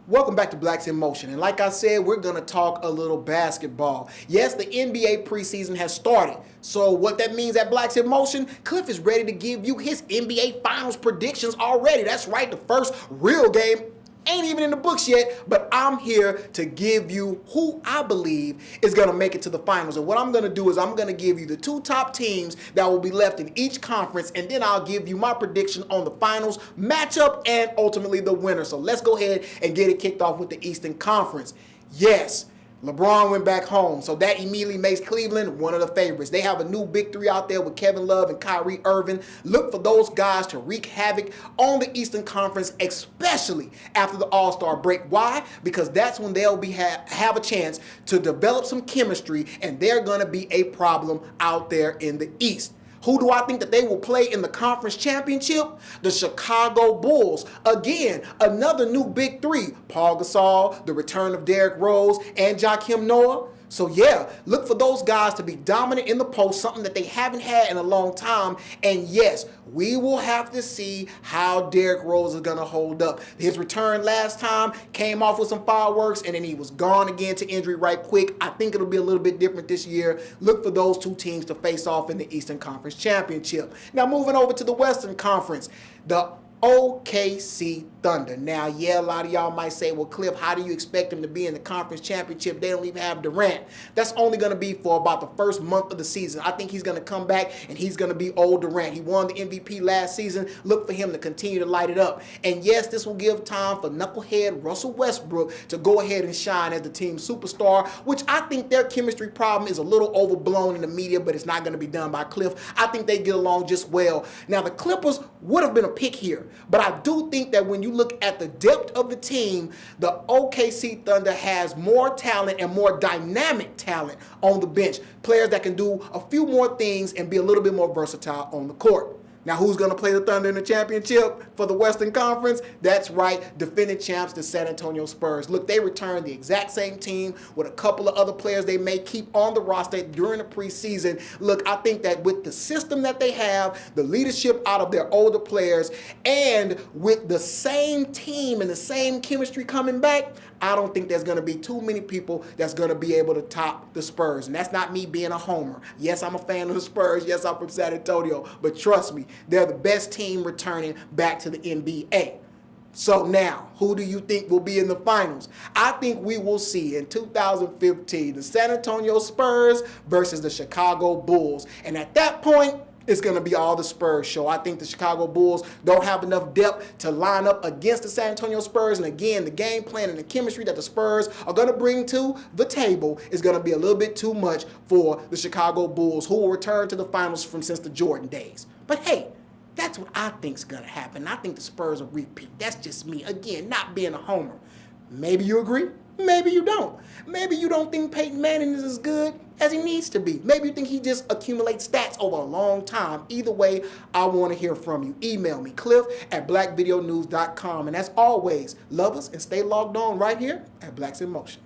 Welcome back to Blacks in Motion, and like I said, we're going to talk a little basketball. Yes, the NBA preseason has started, so what that means at Blacks in Motion, Cliff is ready to give you his NBA Finals predictions already. That's right, the first real game ain't even in the books yet, but I'm here to give you who I believe is going to make it to the finals. And what I'm going to do is I'm going to give you the two top teams that will be left in each conference, and then I'll give you my prediction on the finals matchup and ultimately the winner. So let's go ahead and get it kicked off with the Eastern Conference. Yes, LeBron went back home, so that immediately makes Cleveland one of the favorites. They have a new big three out there with Kevin Love and Kyrie Irving. Look for those guys to wreak havoc on the Eastern Conference, especially after the All-Star break. Why? Because that's when they'll have a chance to develop some chemistry, and they're going to be a problem out there in the East. Who do I think that they will play in the conference championship? The Chicago Bulls. Again, another new big three. Paul Gasol, the return of Derrick Rose, and Joakim Noah. So yeah, look for those guys to be dominant in the post, something that they haven't had in a long time. And yes, we will have to see how Derrick Rose is going to hold up. His return last time came off with some fireworks, and then he was gone again to injury right quick. I think it'll be a little bit different this year. Look for those two teams to face off in the Eastern Conference Championship. Now moving over to the Western Conference, the OKC Thunder. Now, yeah, a lot of y'all might say, well, Cliff, how do you expect them to be in the conference championship? They don't even have Durant. That's only going to be for about the first month of the season. I think he's going to come back and he's going to be old Durant. He won the MVP last season. Look for him to continue to light it up. And yes, this will give time for knucklehead Russell Westbrook to go ahead and shine as the team superstar, which I think their chemistry problem is a little overblown in the media, but it's not going to be done by Cliff. I think they get along just well. Now, the Clippers would have been a pick here, but I do think that when you look at the depth of the team, the OKC Thunder has more talent and more dynamic talent on the bench. Players that can do a few more things and be a little bit more versatile on the court. Now, who's going to play the Thunder in the championship for the Western Conference? That's right, defending champs, the San Antonio Spurs. Look, they returned the exact same team with a couple of other players they may keep on the roster during the preseason. Look, I think that with the system that they have, the leadership out of their older players, and with the same team and the same chemistry coming back, I don't think there's going to be too many people that's going to be able to top the Spurs. And that's not me being a homer. Yes, I'm a fan of the Spurs. Yes, I'm from San Antonio. But trust me, they're the best team returning back to the NBA. So now, who do you think will be in the finals? I think we will see in 2015 the San Antonio Spurs versus the Chicago Bulls. And at that point, it's going to be all the Spurs show. I think the Chicago Bulls don't have enough depth to line up against the San Antonio Spurs. And again, the game plan and the chemistry that the Spurs are going to bring to the table is going to be a little bit too much for the Chicago Bulls, who will return to the finals since the Jordan days. But hey, that's what I think is going to happen. I think the Spurs will repeat. That's just me. Again, not being a homer. Maybe you agree. Maybe you don't. Maybe you don't think Peyton Manning is as good as he needs to be. Maybe you think he just accumulates stats over a long time. Either way, I want to hear from you. Email me, cliff@blackvideonews.com. And as always, love us and stay logged on right here at Blacks in Motion.